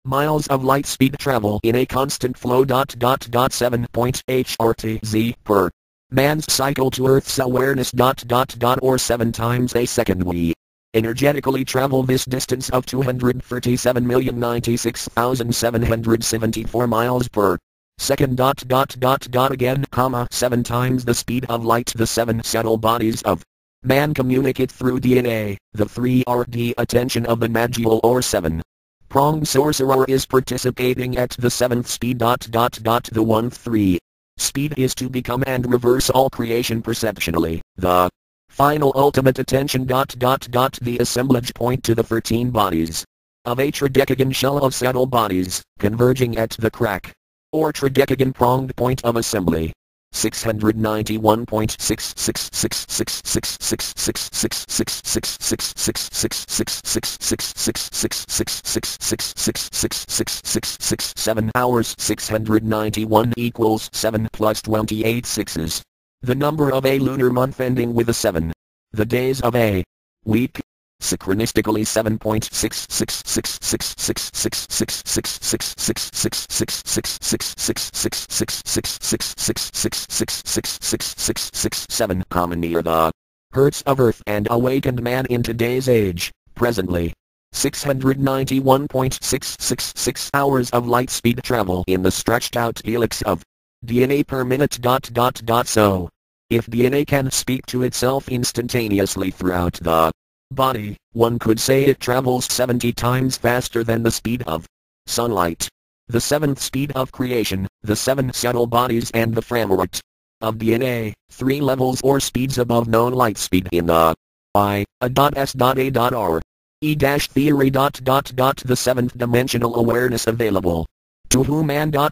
miles of light speed travel in a constant flow. 7.8 RTZ per man's cycle to Earth's awareness. Or 7 times a second. We energetically travel this distance of 237,096,774 miles per second. Again, 7 times the speed of light. The 7 subtle bodies of man communicate through DNA. The 3RD attention of the Maggial or 7-pronged sorcerer is participating at the 7th speed. The 1-3 speed is to become and reverse all creation perceptually. The final ultimate attention. The assemblage point to the 13 bodies of a tridecagon shell of subtle bodies, converging at the crack, or tridecagon pronged point of assembly. 691.6666666666666666666666666666666666666666666666666666666666666666666666666666666666666666666666666666666666666 hours. 691 equals 7 plus 28 sixes. The number of a lunar month ending with a 7. The days of a week. Synchronistically 7.66666666666666666666666666666666666666666666666666666666666666666666666666666666666666666666667 common near the hertz of Earth and awakened man in today's age, presently. 691.666 hours of light speed travel in the stretched out helix of DNA per minute. So, if DNA can speak to itself instantaneously throughout the body, one could say it travels 70 times faster than the speed of sunlight. The 7th speed of creation, the 7 subtle bodies and the framework of DNA, 3 levels or speeds above known light speed in the I.S.A.R. E-theory. The 7th dimensional awareness available to whom and our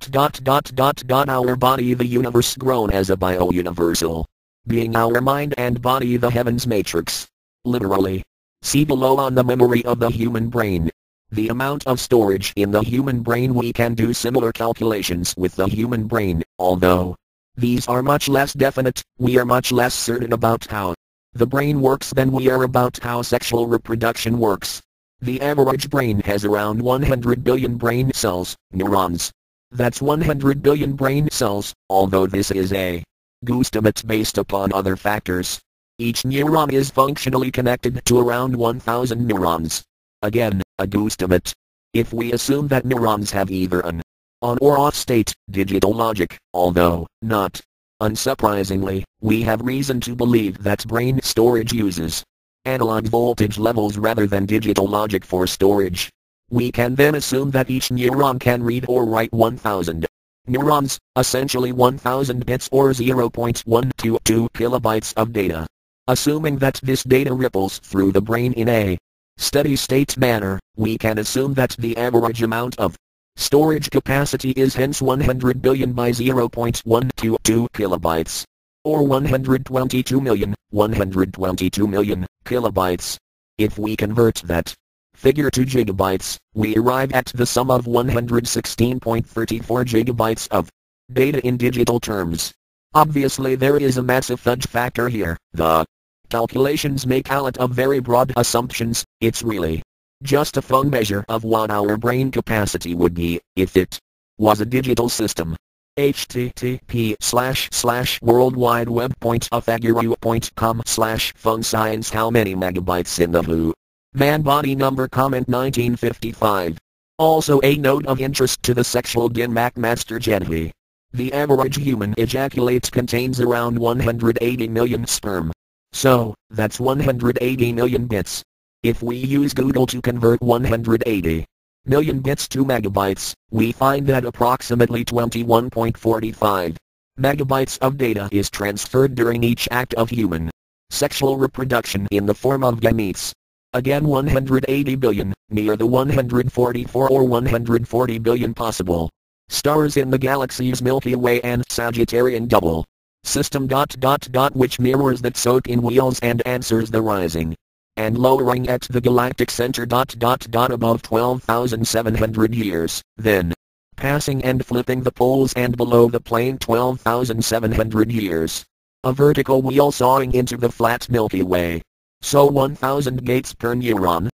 body the universe grown as a bio-universal being, our mind and body the heavens matrix. Literally. See below on the memory of the human brain. The amount of storage in the human brain. We can do similar calculations with the human brain, although these are much less definite. We are much less certain about how the brain works than we are about how sexual reproduction works. The average brain has around 100 billion brain cells, neurons. That's 100 billion brain cells, although this is a guesstimate based upon other factors. Each neuron is functionally connected to around 1,000 neurons. Again, a guesstimate. If we assume that neurons have either an on or off state, digital logic, although, not unsurprisingly, we have reason to believe that brain storage uses analog voltage levels rather than digital logic for storage. We can then assume that each neuron can read or write 1,000 neurons, essentially 1,000 bits or 0.122 kilobytes of data. Assuming that this data ripples through the brain in a steady state manner, we can assume that the average amount of storage capacity is hence 100 billion by 0.122 kilobytes, or 122 million kilobytes. If we convert that figure to gigabytes, we arrive at the sum of 116.34 gigabytes of data in digital terms. Obviously there is a massive fudge factor here. The calculations make a lot of very broad assumptions. It's really just a fun measure of what our brain capacity would be if it was a digital system. http://worldwideweb.afaguru.com/fun science. How many megabytes in the who man body number? Comment 1955. Also a note of interest to the sexual Dinmak Master Genvi. The average human ejaculate contains around 180 million sperm. So, that's 180 million bits. If we use Google to convert 180 million bits to megabytes, we find that approximately 21.45 megabytes of data is transferred during each act of human sexual reproduction in the form of gametes. Again 180 billion, near the 144 or 140 billion possible stars in the galaxy's Milky Way and Sagittarian double system. Which mirrors that soak in wheels and answers the rising and lowering at the galactic center. Above 12,700 years, then passing and flipping the poles, and below the plane 12,700 years. A vertical wheel sawing into the flat Milky Way. So 1,000 gates per neuron.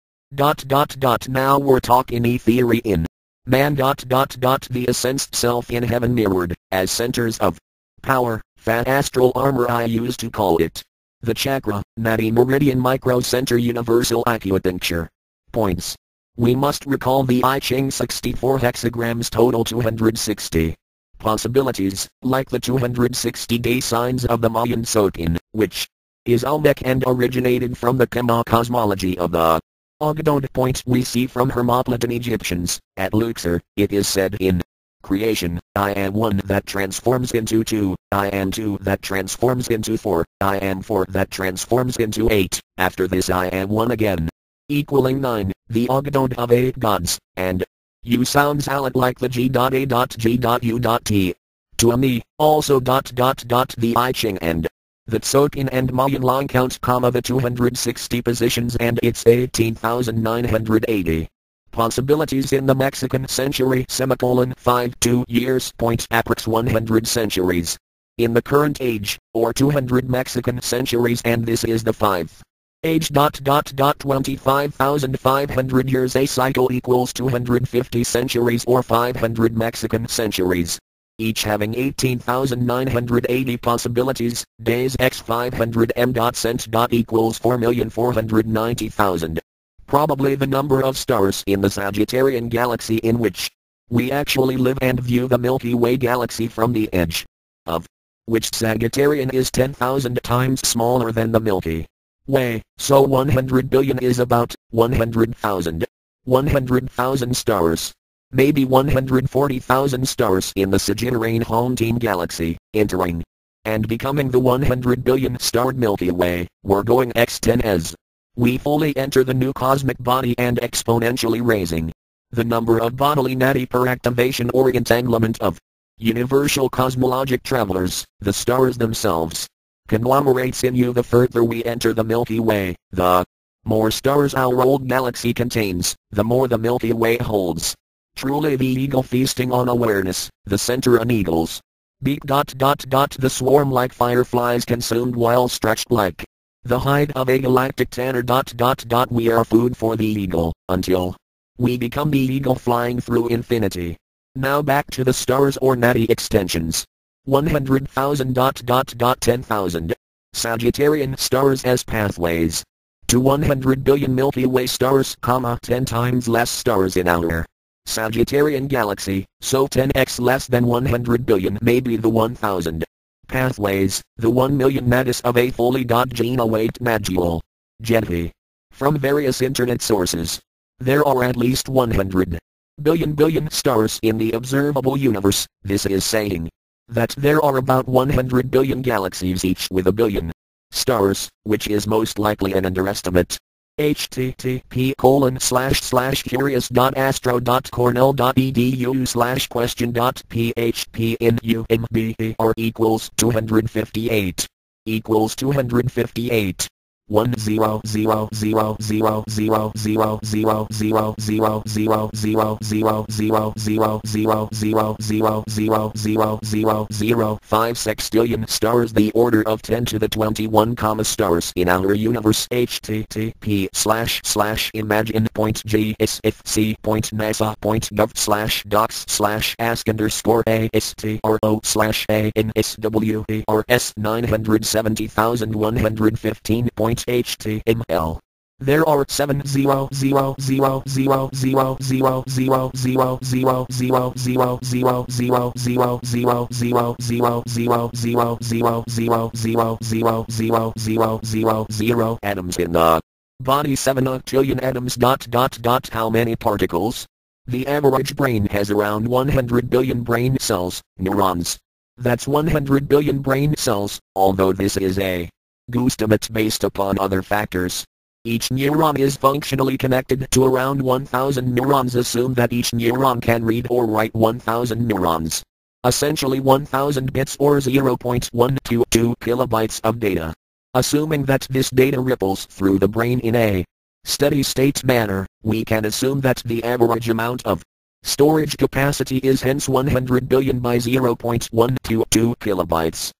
Now we're talking E-theory in The essensed self in heaven mirrored, as centers of power, fat astral armor I used to call it. The chakra, nadi meridian microcenter universal acupuncture. Points. We must recall the I Ching 64 hexagrams total 260. Possibilities, like the 260-day signs of the Mayan Sotin, which is Olmec and originated from the Kema cosmology of the Ogadont point we see from Hermopolitan Egyptians. At Luxor, it is said in creation, I am one that transforms into two, I am two that transforms into four, I am four that transforms into eight, after this I am one again. Equaling 9, the Ogadont of 8 gods, and U sounds out like the G.A.G.U.T. To a me, also the I Ching and the Tsotin and Mayan line count, the 260 positions and its 18,980. Possibilities in the Mexican century, 5 years, approx 100 centuries. In the current age, or 200 Mexican centuries, and this is the 5th age. 25,500 years. A cycle equals 250 centuries or 500 Mexican centuries, each having 18,980 possibilities. Days x 500 m. Cent. Equals 4,490,000. Probably the number of stars in the Sagittarian galaxy in which we actually live and view the Milky Way galaxy from the edge of which Sagittarian is 10,000 times smaller than the Milky Way, so 100 billion is about 100,000. 100,000 stars. Maybe 140,000 stars in the Sagittarian home team galaxy, entering and becoming the 100 billion starred Milky Way. We're going x10 as we fully enter the new cosmic body and exponentially raising the number of bodily nadi per activation or entanglement of universal cosmologic travelers, the stars themselves. Conglomerates in you the further we enter the Milky Way, the more stars our old galaxy contains, the more the Milky Way holds. Truly the eagle feasting on awareness, the center an eagle's beak. The swarm like fireflies consumed while stretched like the hide of a galactic tanner. We are food for the eagle, until we become the eagle flying through infinity. Now back to the stars or nadi extensions. 100,000. 10,000. Sagittarian stars as pathways to 100 billion Milky Way stars, 10 times less stars in our Sagittarian galaxy, so 10x less than 100 billion, maybe the 1,000 pathways, the 1 million nadis of a fully genoweight module. Genti. From various internet sources, there are at least 100 billion stars in the observable universe. This is saying that there are about 100 billion galaxies each with a billion stars, which is most likely an underestimate. http://curious.astro.cornell.edu/question.php/number equals 258 equals 258. 5 sextillion stars, the order of 10 to the 21, stars in our universe. http://imagine.gif.nasa.docs/ask_a/rs970,115. HTML. There are 7,000,000,000,000,000,000,000,000,000,000,000,000,000,000 atoms in the body. 7 octillion atoms. How many particles? The average brain has around 100 billion brain cells, neurons. That's 100 billion brain cells, although this is a guesstimate based upon other factors. Each neuron is functionally connected to around 1,000 neurons. Assume that each neuron can read or write 1,000 neurons. Essentially 1,000 bits or 0.122 kilobytes of data. Assuming that this data ripples through the brain in a steady state manner, we can assume that the average amount of storage capacity is hence 100 billion by 0.122 kilobytes.